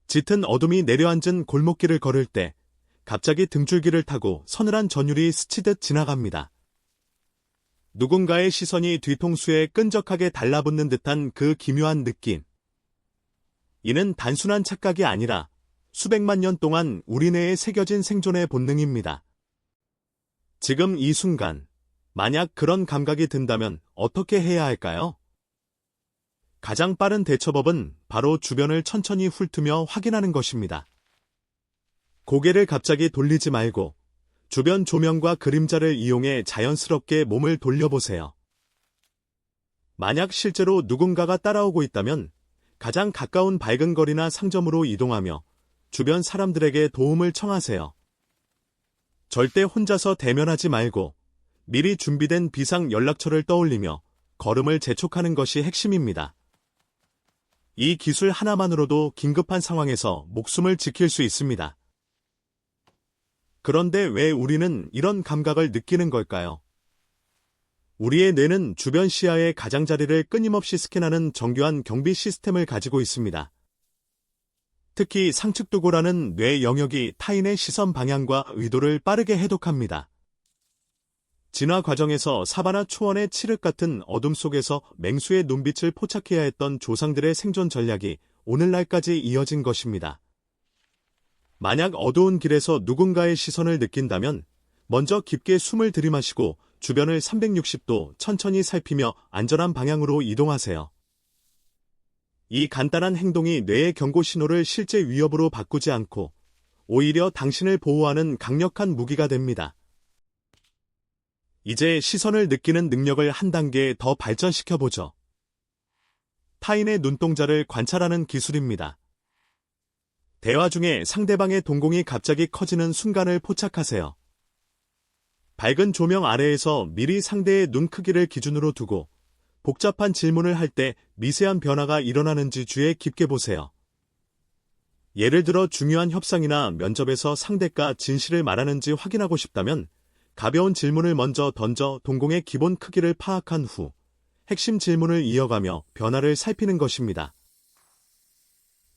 짙은 어둠이 내려앉은 골목길을 걸을 때 갑자기 등줄기를 타고 서늘한 전율이 스치듯 지나갑니다. 누군가의 시선이 뒤통수에 끈적하게 달라붙는 듯한 그 기묘한 느낌. 이는 단순한 착각이 아니라 수백만 년 동안 우리 뇌에 새겨진 생존의 본능입니다. 지금 이 순간, 만약 그런 감각이 든다면 어떻게 해야 할까요? 가장 빠른 대처법은 바로 주변을 천천히 훑으며 확인하는 것입니다. 고개를 갑자기 돌리지 말고 주변 조명과 그림자를 이용해 자연스럽게 몸을 돌려보세요. 만약 실제로 누군가가 따라오고 있다면 가장 가까운 밝은 거리나 상점으로 이동하며 주변 사람들에게 도움을 청하세요. 절대 혼자서 대면하지 말고 미리 준비된 비상 연락처를 떠올리며 걸음을 재촉하는 것이 핵심입니다. 이 기술 하나만으로도 긴급한 상황에서 목숨을 지킬 수 있습니다. 그런데 왜 우리는 이런 감각을 느끼는 걸까요? 우리의 뇌는 주변 시야의 가장자리를 끊임없이 스캔하는 정교한 경비 시스템을 가지고 있습니다. 특히 상측두고라는 뇌 영역이 타인의 시선 방향과 의도를 빠르게 해독합니다. 진화 과정에서 사바나 초원의 칠흑 같은 어둠 속에서 맹수의 눈빛을 포착해야 했던 조상들의 생존 전략이 오늘날까지 이어진 것입니다. 만약 어두운 길에서 누군가의 시선을 느낀다면 먼저 깊게 숨을 들이마시고 주변을 360도 천천히 살피며 안전한 방향으로 이동하세요. 이 간단한 행동이 뇌의 경고 신호를 실제 위협으로 바꾸지 않고 오히려 당신을 보호하는 강력한 무기가 됩니다. 이제 시선을 느끼는 능력을 한 단계 더 발전시켜보죠. 타인의 눈동자를 관찰하는 기술입니다. 대화 중에 상대방의 동공이 갑자기 커지는 순간을 포착하세요. 밝은 조명 아래에서 미리 상대의 눈 크기를 기준으로 두고 복잡한 질문을 할 때 미세한 변화가 일어나는지 주의 깊게 보세요. 예를 들어 중요한 협상이나 면접에서 상대가 진실을 말하는지 확인하고 싶다면 가벼운 질문을 먼저 던져 동공의 기본 크기를 파악한 후 핵심 질문을 이어가며 변화를 살피는 것입니다.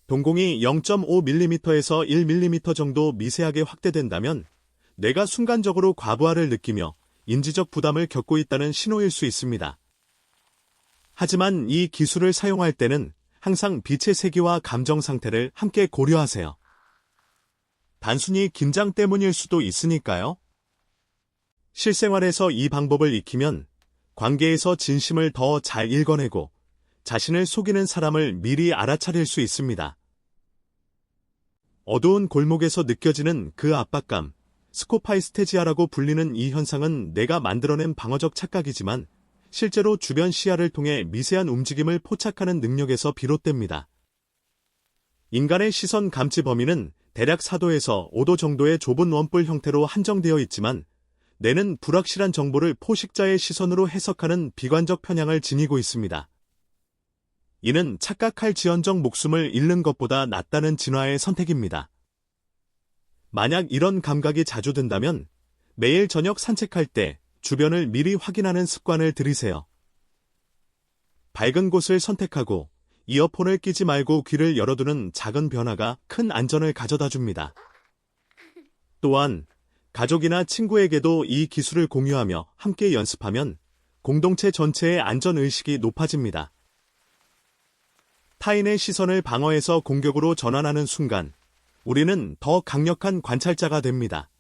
동공이 0.5mm에서 1mm 정도 미세하게 확대된다면 뇌가 순간적으로 과부하를 느끼며 인지적 부담을 겪고 있다는 신호일 수 있습니다. 하지만 이 기술을 사용할 때는 항상 빛의 세기와 감정 상태를 함께 고려하세요. 단순히 긴장 때문일 수도 있으니까요. 실생활에서 이 방법을 익히면 관계에서 진심을 더 잘 읽어내고 자신을 속이는 사람을 미리 알아차릴 수 있습니다. 어두운 골목에서 느껴지는 그 압박감, 스코파이스테지아라고 불리는 이 현상은 내가 만들어낸 방어적 착각이지만 실제로 주변 시야를 통해 미세한 움직임을 포착하는 능력에서 비롯됩니다. 인간의 시선 감지 범위는 대략 4도에서 5도 정도의 좁은 원뿔 형태로 한정되어 있지만 뇌는 불확실한 정보를 포식자의 시선으로 해석하는 비관적 편향을 지니고 있습니다. 이는 착각할 지언정 목숨을 잃는 것보다 낫다는 진화의 선택입니다. 만약 이런 감각이 자주 든다면 매일 저녁 산책할 때 주변을 미리 확인하는 습관을 들이세요. 밝은 곳을 선택하고 이어폰을 끼지 말고 귀를 열어두는 작은 변화가 큰 안전을 가져다 줍니다. 또한 가족이나 친구에게도 이 기술을 공유하며 함께 연습하면 공동체 전체의 안전의식이 높아집니다. 타인의 시선을 방어해서 공격으로 전환하는 순간 우리는 더 강력한 관찰자가 됩니다.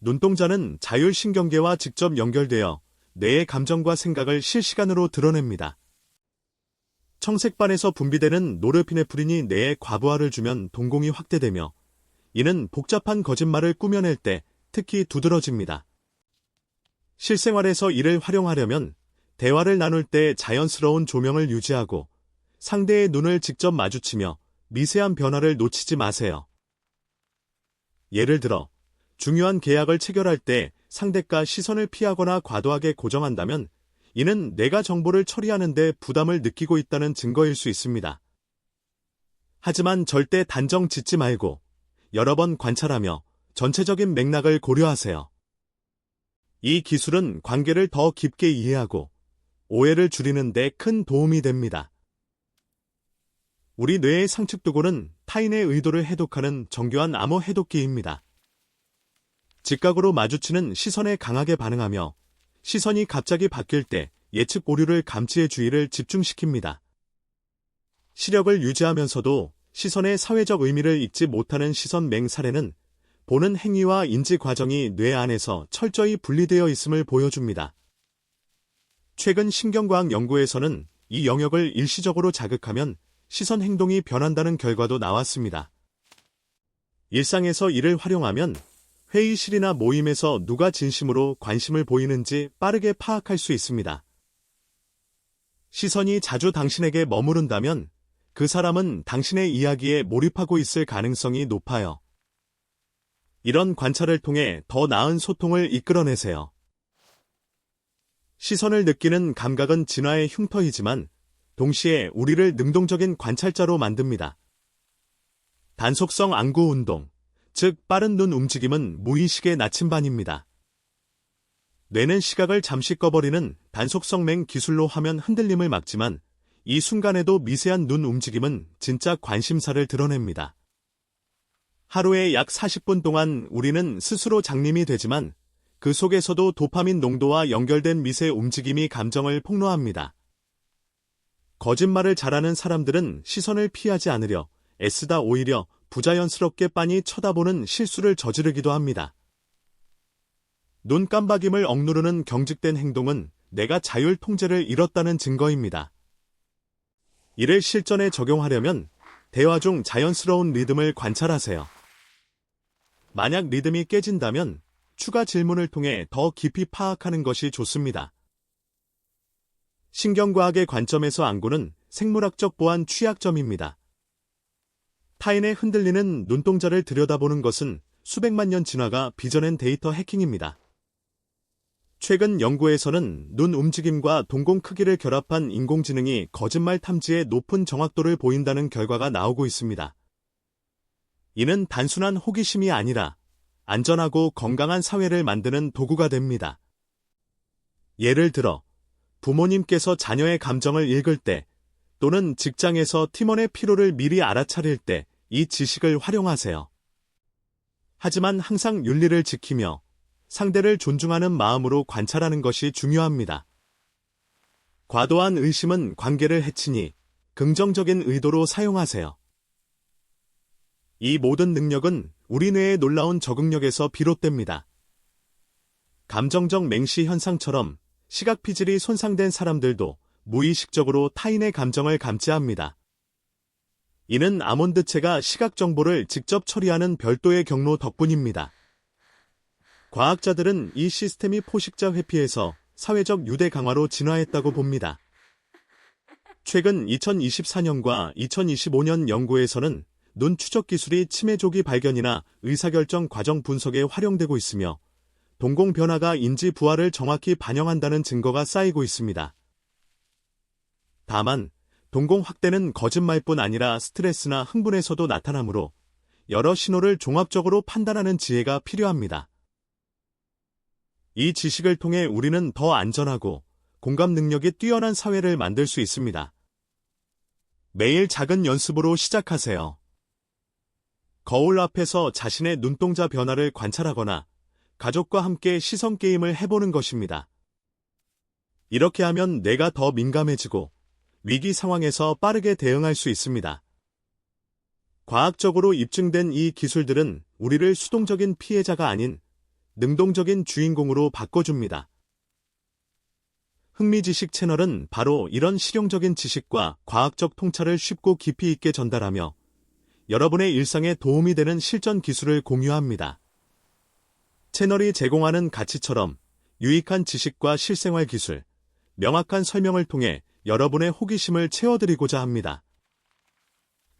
눈동자는 자율신경계와 직접 연결되어 뇌의 감정과 생각을 실시간으로 드러냅니다. 청색반에서 분비되는 노르피네프린이 뇌에 과부하를 주면 동공이 확대되며 이는 복잡한 거짓말을 꾸며낼 때 특히 두드러집니다. 실생활에서 이를 활용하려면 대화를 나눌 때 자연스러운 조명을 유지하고 상대의 눈을 직접 마주치며 미세한 변화를 놓치지 마세요. 예를 들어 중요한 계약을 체결할 때 상대가 시선을 피하거나 과도하게 고정한다면 이는 내가 정보를 처리하는 데 부담을 느끼고 있다는 증거일 수 있습니다. 하지만 절대 단정 짓지 말고 여러 번 관찰하며 전체적인 맥락을 고려하세요. 이 기술은 관계를 더 깊게 이해하고 오해를 줄이는 데 큰 도움이 됩니다. 우리 뇌의 상측도구는 타인의 의도를 해독하는 정교한 암호 해독기입니다. 직각으로 마주치는 시선에 강하게 반응하며 시선이 갑자기 바뀔 때 예측 오류를 감지해 주의를 집중시킵니다. 시력을 유지하면서도 시선의 사회적 의미를 잊지 못하는 시선 맹살에는 보는 행위와 인지 과정이 뇌 안에서 철저히 분리되어 있음을 보여줍니다. 최근 신경과학 연구에서는 이 영역을 일시적으로 자극하면 시선 행동이 변한다는 결과도 나왔습니다. 일상에서 이를 활용하면 회의실이나 모임에서 누가 진심으로 관심을 보이는지 빠르게 파악할 수 있습니다. 시선이 자주 당신에게 머무른다면 그 사람은 당신의 이야기에 몰입하고 있을 가능성이 높아요. 이런 관찰을 통해 더 나은 소통을 이끌어내세요. 시선을 느끼는 감각은 진화의 흉터이지만 동시에 우리를 능동적인 관찰자로 만듭니다. 단속성 안구 운동, 즉 빠른 눈 움직임은 무의식의 나침반입니다. 뇌는 시각을 잠시 꺼버리는 단속성 맹 기술로 화면 흔들림을 막지만 이 순간에도 미세한 눈 움직임은 진짜 관심사를 드러냅니다. 하루에 약 40분 동안 우리는 스스로 장님이 되지만 그 속에서도 도파민 농도와 연결된 미세 움직임이 감정을 폭로합니다. 거짓말을 잘하는 사람들은 시선을 피하지 않으려 애쓰다 오히려 부자연스럽게 빤히 쳐다보는 실수를 저지르기도 합니다. 눈 깜박임을 억누르는 경직된 행동은 내가 자율 통제를 잃었다는 증거입니다. 이를 실전에 적용하려면 대화 중 자연스러운 리듬을 관찰하세요. 만약 리듬이 깨진다면 추가 질문을 통해 더 깊이 파악하는 것이 좋습니다. 신경과학의 관점에서 안구는 생물학적 보안 취약점입니다. 타인의 흔들리는 눈동자를 들여다보는 것은 수백만 년 진화가 빚어낸 데이터 해킹입니다. 최근 연구에서는 눈 움직임과 동공 크기를 결합한 인공지능이 거짓말 탐지에 높은 정확도를 보인다는 결과가 나오고 있습니다. 이는 단순한 호기심이 아니라 안전하고 건강한 사회를 만드는 도구가 됩니다. 예를 들어 부모님께서 자녀의 감정을 읽을 때 또는 직장에서 팀원의 피로를 미리 알아차릴 때 이 지식을 활용하세요. 하지만 항상 윤리를 지키며 상대를 존중하는 마음으로 관찰하는 것이 중요합니다. 과도한 의심은 관계를 해치니 긍정적인 의도로 사용하세요. 이 모든 능력은 우리 뇌의 놀라운 적응력에서 비롯됩니다. 감정적 맹시 현상처럼 시각 피질이 손상된 사람들도 무의식적으로 타인의 감정을 감지합니다. 이는 아몬드체가 시각 정보를 직접 처리하는 별도의 경로 덕분입니다. 과학자들은 이 시스템이 포식자 회피에서 사회적 유대 강화로 진화했다고 봅니다. 최근 2024년과 2025년 연구에서는 눈 추적 기술이 치매 조기 발견이나 의사결정 과정 분석에 활용되고 있으며 동공 변화가 인지 부하를 정확히 반영한다는 증거가 쌓이고 있습니다. 다만 동공 확대는 거짓말뿐 아니라 스트레스나 흥분에서도 나타나므로 여러 신호를 종합적으로 판단하는 지혜가 필요합니다. 이 지식을 통해 우리는 더 안전하고 공감 능력이 뛰어난 사회를 만들 수 있습니다. 매일 작은 연습으로 시작하세요. 거울 앞에서 자신의 눈동자 변화를 관찰하거나 가족과 함께 시선 게임을 해보는 것입니다. 이렇게 하면 뇌가 더 민감해지고 위기 상황에서 빠르게 대응할 수 있습니다. 과학적으로 입증된 이 기술들은 우리를 수동적인 피해자가 아닌 능동적인 주인공으로 바꿔줍니다. 흥미지식 채널은 바로 이런 실용적인 지식과 과학적 통찰을 쉽고 깊이 있게 전달하며 여러분의 일상에 도움이 되는 실전 기술을 공유합니다. 채널이 제공하는 가치처럼 유익한 지식과 실생활 기술, 명확한 설명을 통해 여러분의 호기심을 채워드리고자 합니다.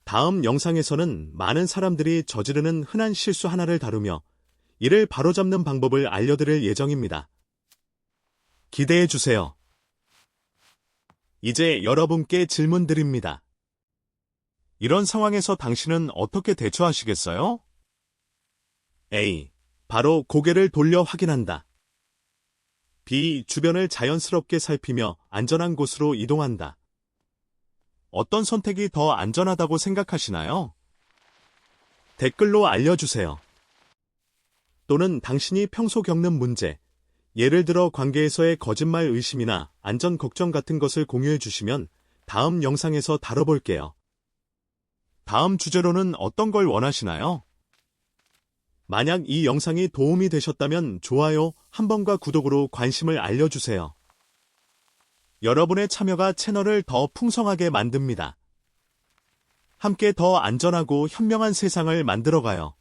다음 영상에서는 많은 사람들이 저지르는 흔한 실수 하나를 다루며 이를 바로잡는 방법을 알려드릴 예정입니다. 기대해주세요. 이제 여러분께 질문 드립니다. 이런 상황에서 당신은 어떻게 대처하시겠어요? A. 바로 고개를 돌려 확인한다. B. 주변을 자연스럽게 살피며 안전한 곳으로 이동한다. 어떤 선택이 더 안전하다고 생각하시나요? 댓글로 알려주세요. 또는 당신이 평소 겪는 문제, 예를 들어 관계에서의 거짓말 의심이나 안전 걱정 같은 것을 공유해 주시면 다음 영상에서 다뤄볼게요. 다음 주제로는 어떤 걸 원하시나요? 만약 이 영상이 도움이 되셨다면 좋아요 한 번과 구독으로 관심을 알려주세요. 여러분의 참여가 채널을 더 풍성하게 만듭니다. 함께 더 안전하고 현명한 세상을 만들어가요.